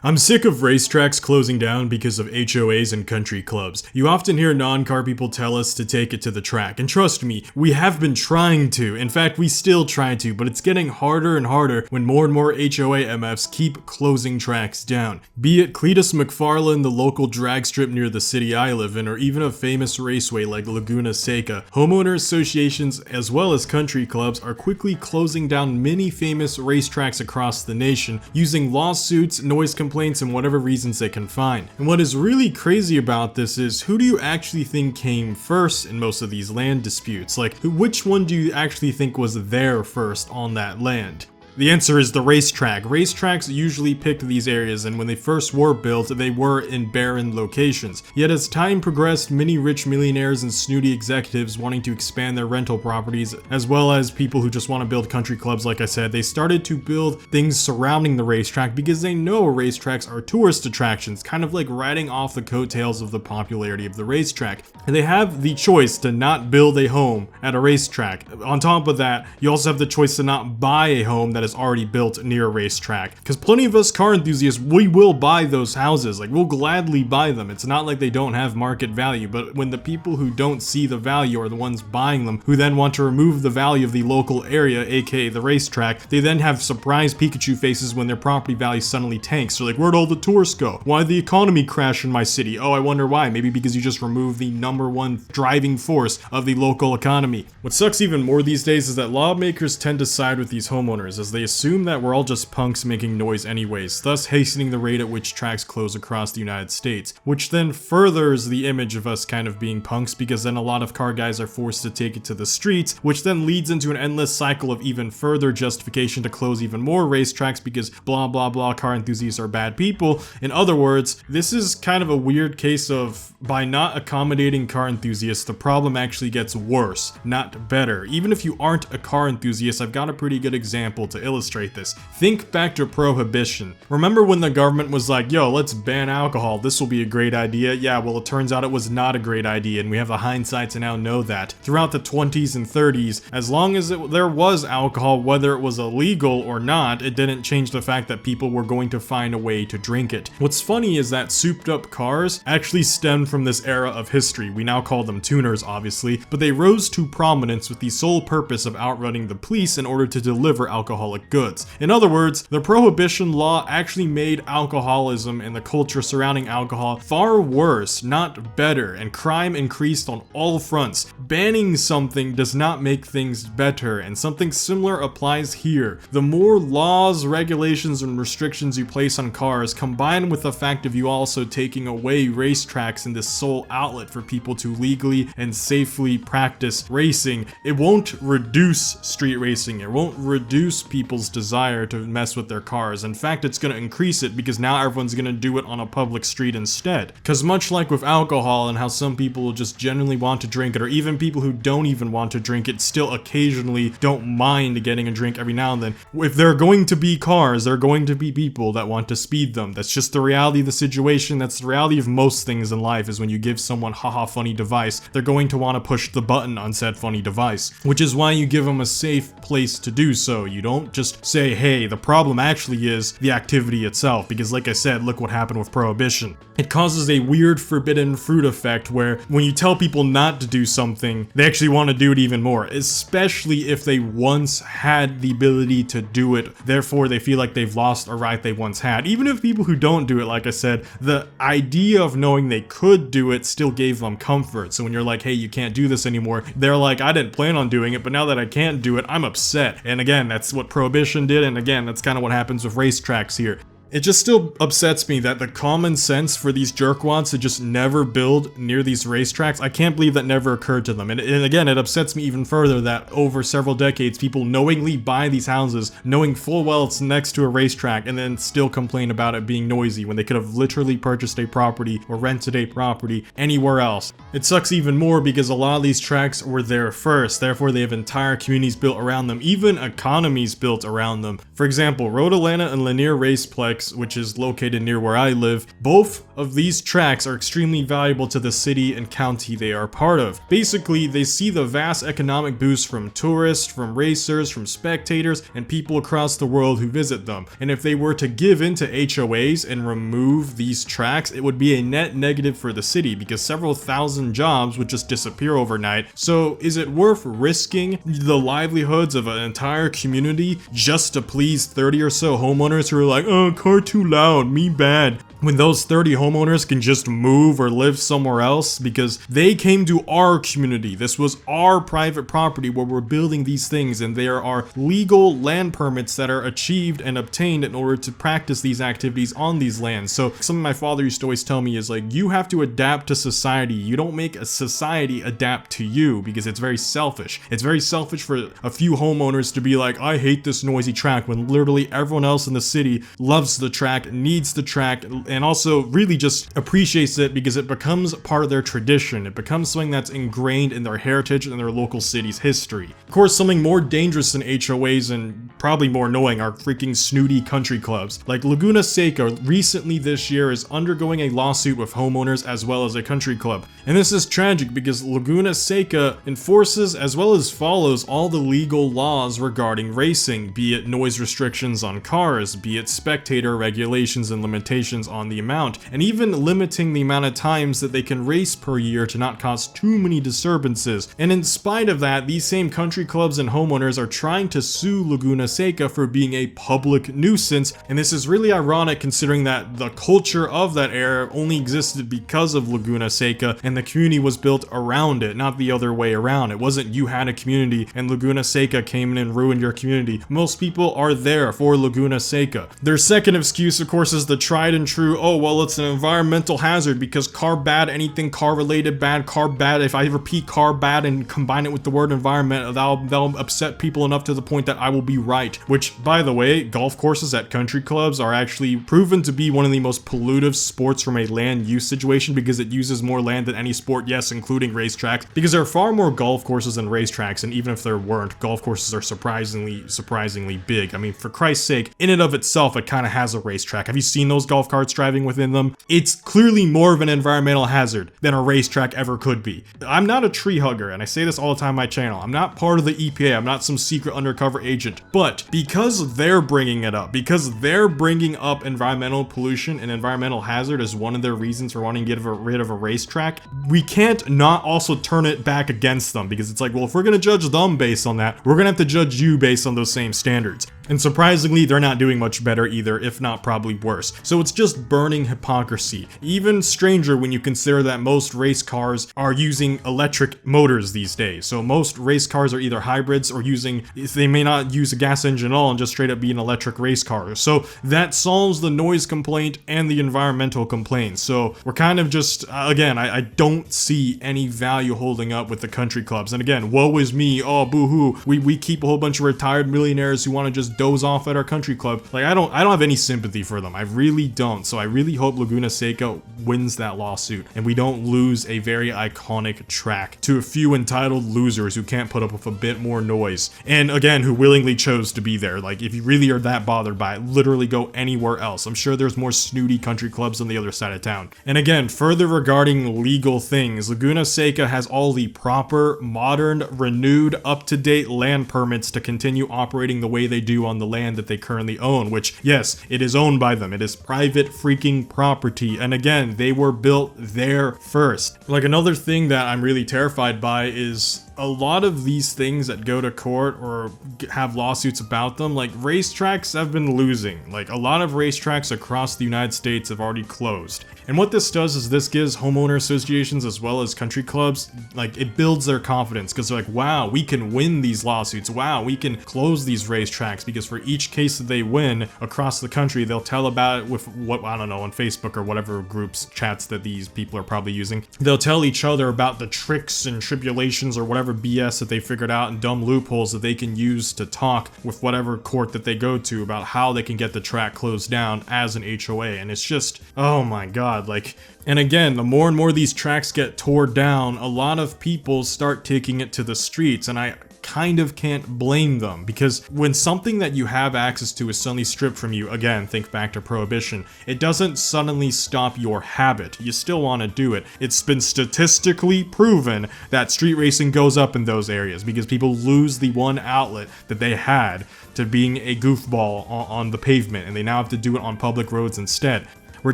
I'm sick of racetracks closing down because of HOAs and country clubs. You often hear non-car people tell us to take it to the track, and trust me, we have been trying to. In fact, we still try to, but it's getting harder and harder when more and more HOA MFs keep closing tracks down. Be it Cletus McFarland, the local drag strip near the city I live in, or even a famous raceway like Laguna Seca, homeowner associations as well as country clubs are quickly closing down many famous racetracks across the nation using lawsuits, noise complaints, and whatever reasons they can find. And what is really crazy about this is, who do you actually think came first in most of these land disputes? Like, which one do you actually think was there first on that land? The answer is the racetrack. Racetracks usually picked these areas, and when they first were built, they were in barren locations. Yet as time progressed, many rich millionaires and snooty executives wanting to expand their rental properties, as well as people who just want to build country clubs, like I said, they started to build things surrounding the racetrack because they know racetracks are tourist attractions, kind of like riding off the coattails of the popularity of the racetrack. And they have the choice to not build a home at a racetrack. On top of that, you also have the choice to not buy a home that is already built near a racetrack. Because plenty of us car enthusiasts, we will buy those houses. Like, we'll gladly buy them. It's not like they don't have market value, but when the people who don't see the value are the ones buying them, who then want to remove the value of the local area, aka the racetrack, they then have surprise Pikachu faces when their property value suddenly tanks. They're like, where'd all the tourists go? Why'd the economy crash in my city? Oh, I wonder why. Maybe because you just removed the number one driving force of the local economy. What sucks even more these days is that lawmakers tend to side with these homeowners, as they assume that we're all just punks making noise anyways, thus hastening the rate at which tracks close across the United States, which then furthers the image of us kind of being punks, because then a lot of car guys are forced to take it to the streets, which then leads into an endless cycle of even further justification to close even more racetracks because blah blah blah car enthusiasts are bad people. In other words, this is kind of a weird case of, by not accommodating car enthusiasts, the problem actually gets worse, not better. Even if you aren't a car enthusiast, I've got a pretty good example to illustrate this. Think back to Prohibition. Remember when the government was like, yo, let's ban alcohol, this will be a great idea? Yeah, well, it turns out it was not a great idea, and we have the hindsight to now know that. Throughout the 20s and 30s, as long as there was alcohol, whether it was illegal or not, it didn't change the fact that people were going to find a way to drink it. What's funny is that souped up cars actually stemmed from this era of history. We now call them tuners, obviously, but they rose to prominence with the sole purpose of outrunning the police in order to deliver alcoholic goods. In other words, the Prohibition law actually made alcoholism and the culture surrounding alcohol far worse, not better, and crime increased on all fronts. Banning something does not make things better, and something similar applies here. The more laws, regulations, and restrictions you place on cars, combined with the fact of you also taking away racetracks and this sole outlet for people to legally and safely practice racing, it won't reduce street racing. It won't reduce people's desire to mess with their cars. In fact, it's going to increase it, because now everyone's going to do it on a public street instead. Because much like with alcohol and how some people will just genuinely want to drink it, or even people who don't even want to drink it still occasionally don't mind getting a drink every now and then, if there are going to be cars, there are going to be people that want to speed them. That's just the reality of the situation. That's the reality of most things in life, is when you give someone haha funny device, they're going to want to push the button on said funny device, which is why you give them a safe place to do so. You don't just say, hey, the problem actually is the activity itself, because like I said, look what happened with Prohibition. It causes a weird forbidden fruit effect where when you tell people not to do something, they actually want to do it even more, especially if they once had the ability to do it, therefore they feel like they've lost a right they once had. Even if people who don't do it, like I said, the idea of knowing they could do it still gave them comfort. So when you're like, hey, you can't do this anymore, they're like, I didn't plan on doing it, but now that I can't do it, I'm upset. And again, that's what Prohibition did, and again, that's kind of what happens with racetracks here. It just still upsets me that the common sense for these jerkwads to just never build near these racetracks, I can't believe that never occurred to them. And again, it upsets me even further that over several decades, people knowingly buy these houses, knowing full well it's next to a racetrack, and then still complain about it being noisy when they could have literally purchased a property or rented a property anywhere else. It sucks even more because a lot of these tracks were there first, therefore they have entire communities built around them, even economies built around them. For example, Road Atlanta and Lanier Raceplex Complex, which is located near where I live. Both of these tracks are extremely valuable to the city and county they are part of. Basically, they see the vast economic boost from tourists, from racers, from spectators, and people across the world who visit them. And if they were to give in to HOAs and remove these tracks, it would be a net negative for the city because several thousand jobs would just disappear overnight. So is it worth risking the livelihoods of an entire community just to please 30 or so homeowners who are like, oh, car too loud, me bad? When those 30 homeowners can just move or live somewhere else because they came to our community. This was our private property where we're building these things, and there are legal land permits that are achieved and obtained in order to practice these activities on these lands. So something my father used to always tell me is like, you have to adapt to society. You don't make a society adapt to you because it's very selfish. It's very selfish for a few homeowners to be like, I hate this noisy track, when literally everyone else in the city loves the track, needs the track, and also really just appreciates it because it becomes part of their tradition. It becomes something that's ingrained in their heritage and their local city's history. Of course, something more dangerous than HOAs and probably more annoying are freaking snooty country clubs. Like Laguna Seca recently this year is undergoing a lawsuit with homeowners as well as a country club. And this is tragic because Laguna Seca enforces as well as follows all the legal laws regarding racing, be it noise restrictions on cars, be it spectator regulations and limitations on the amount, and even limiting the amount of times that they can race per year to not cause too many disturbances. And in spite of that, these same country clubs and homeowners are trying to sue Laguna Seca for being a public nuisance, and this is really ironic considering that the culture of that era only existed because of Laguna Seca and the community was built around it, not the other way around. It wasn't you had a community and Laguna Seca came in and ruined your community. Most people are there for Laguna Seca. Their second excuse, of course, is the tried and true, oh, well, it's an environmental hazard because car bad, anything car related bad, car bad. If I repeat car bad and combine it with the word environment, that'll upset people enough to the point that I will be right. Which, by the way, golf courses at country clubs are actually proven to be one of the most pollutive sports from a land use situation because it uses more land than any sport, yes, including racetracks, because there are far more golf courses than racetracks, and even if there weren't, golf courses are surprisingly big. I mean, for Christ's sake, in and of itself, it kind of has a racetrack. Have you seen those golf carts driving within them? It's clearly more of an environmental hazard than a racetrack ever could be. I'm not a tree hugger, and I say this all the time on my channel. I'm not part of the EPA. I'm not some secret undercover agent. But because they're bringing it up, because they're bringing up environmental pollution and environmental hazard as one of their reasons for wanting to get rid of a racetrack, we can't not also turn it back against them, because it's like, well, if we're going to judge them based on that, we're going to have to judge you based on those same standards. And surprisingly, they're not doing much better either, if not probably worse. So it's just burning hypocrisy. Even stranger when you consider that most race cars are using electric motors these days. So most race cars are either hybrids or they may not use a gas engine at all and just straight up be an electric race car. So that solves the noise complaint and the environmental complaint. So we're kind of just, again, I don't see any value holding up with the country clubs. And again, woe is me, oh boo-hoo, we keep a whole bunch of retired millionaires who want to just doze off at our country club. Like, I don't have any sympathy for them. I really don't. So I really hope Laguna Seca wins that lawsuit and we don't lose a very iconic track to a few entitled losers who can't put up with a bit more noise. And again, who willingly chose to be there. Like, if you really are that bothered by it, literally go anywhere else. I'm sure there's more snooty country clubs on the other side of town. And again, further regarding legal things, Laguna Seca has all the proper, modern, renewed, up-to-date land permits to continue operating the way they do on the land that they currently own, which, yes, it is owned by them. It is private freaking property. And again, they were built there first. Like, another thing that I'm really terrified by is a lot of these things that go to court or have lawsuits about them, like racetracks have been losing. Like, a lot of racetracks across the United States have already closed. And what this does is this gives homeowner associations as well as country clubs, like, it builds their confidence because they're like, wow, we can win these lawsuits. Wow, we can close these racetracks, because for each case that they win across the country, they'll tell about it with what, I don't know, on Facebook or whatever groups, chats that these people are probably using. They'll tell each other about the tricks and tribulations or whatever BS that they figured out and dumb loopholes that they can use to talk with whatever court that they go to about how they can get the track closed down as an HOA. And it's just, oh my god, like, and again, the more and more these tracks get torn down, a lot of people start taking it to the streets. And I kind of can't blame them, because when something that you have access to is suddenly stripped from you, again, think back to Prohibition, it doesn't suddenly stop your habit. You still want to do it. It's been statistically proven that street racing goes up in those areas because people lose the one outlet that they had to being a goofball on the pavement, and they now have to do it on public roads instead. We're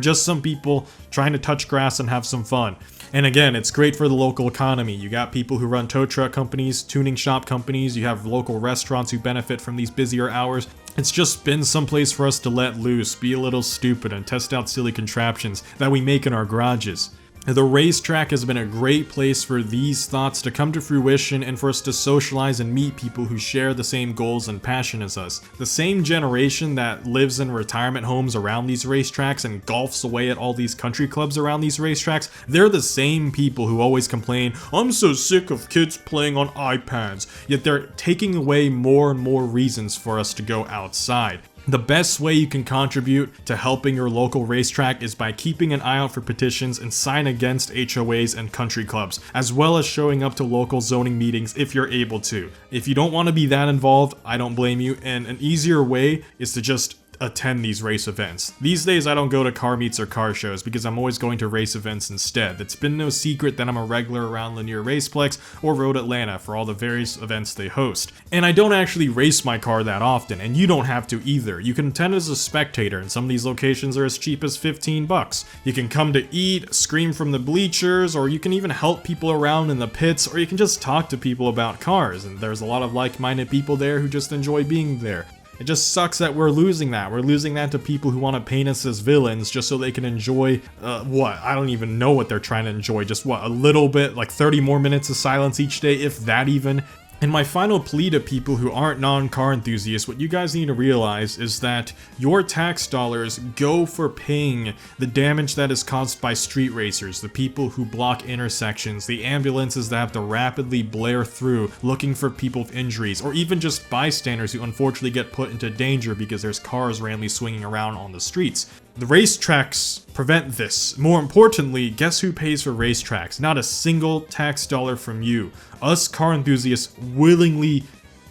just some people trying to touch grass and have some fun. And again, it's great for the local economy. You got people who run tow truck companies, tuning shop companies, you have local restaurants who benefit from these busier hours. It's just been someplace for us to let loose, be a little stupid, and test out silly contraptions that we make in our garages. The racetrack has been a great place for these thoughts to come to fruition and for us to socialize and meet people who share the same goals and passion as us. The same generation that lives in retirement homes around these racetracks and golfs away at all these country clubs around these racetracks, they're the same people who always complain, "I'm so sick of kids playing on iPads," yet they're taking away more and more reasons for us to go outside. The best way you can contribute to helping your local racetrack is by keeping an eye out for petitions and sign against HOAs and country clubs, as well as showing up to local zoning meetings if you're able to. If you don't want to be that involved, I don't blame you, and an easier way is to just attend these race events. These days I don't go to car meets or car shows because I'm always going to race events instead. It's been no secret that I'm a regular around Linear Raceplex or Road Atlanta for all the various events they host. And I don't actually race my car that often, and you don't have to either. You can attend as a spectator, and some of these locations are as cheap as $15. You can come to eat, scream from the bleachers, or you can even help people around in the pits, or you can just talk to people about cars, and there's a lot of like-minded people there who just enjoy being there. It just sucks that we're losing that. We're losing that to people who want to paint us as villains just so they can enjoy, what? I don't even know what they're trying to enjoy. Just what? A little bit, like 30 more minutes of silence each day, if that even. And my final plea to people who aren't non-car enthusiasts, what you guys need to realize is that your tax dollars go for paying the damage that is caused by street racers, the people who block intersections, the ambulances that have to rapidly blare through looking for people with injuries, or even just bystanders who unfortunately get put into danger because there's cars randomly swinging around on the streets. The racetracks prevent this. More importantly, guess who pays for racetracks? Not a single tax dollar from you. Us car enthusiasts willingly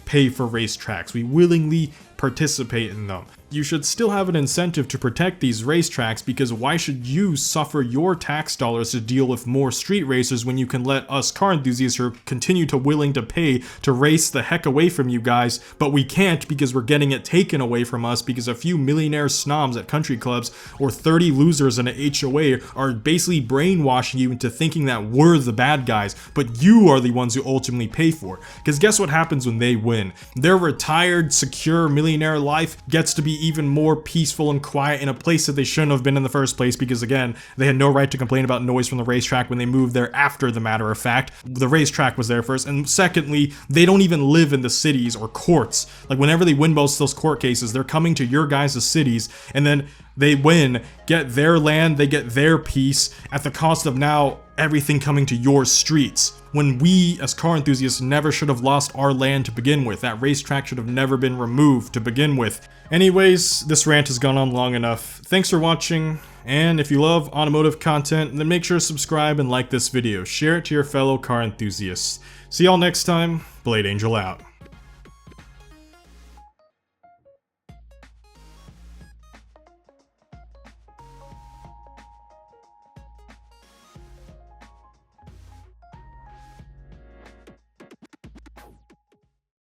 pay for racetracks. We willingly participate in them. You should still have an incentive to protect these racetracks, because why should you suffer your tax dollars to deal with more street racers when you can let us car enthusiasts who continue to willing to pay to race the heck away from you guys, but we can't because we're getting it taken away from us because a few millionaire snobs at country clubs or 30 losers in an HOA are basically brainwashing you into thinking that we're the bad guys, but you are the ones who ultimately pay for it. Because guess what happens when they win? Their retired, secure millionaire life gets to be even more peaceful and quiet in a place that they shouldn't have been in the first place, because again, they had no right to complain about noise from the racetrack when they moved there after the matter of fact. The racetrack was there first, and secondly, they don't even live in the cities or courts. Like whenever they win most of those court cases, they're coming to your guys' cities, and then they win, get their land, they get their piece at the cost of now everything coming to your streets. When we, as car enthusiasts, never should have lost our land to begin with. That racetrack should have never been removed to begin with. Anyways, this rant has gone on long enough. Thanks for watching, and if you love automotive content, then make sure to subscribe and like this video. Share it to your fellow car enthusiasts. See y'all next time. Blade Angel out.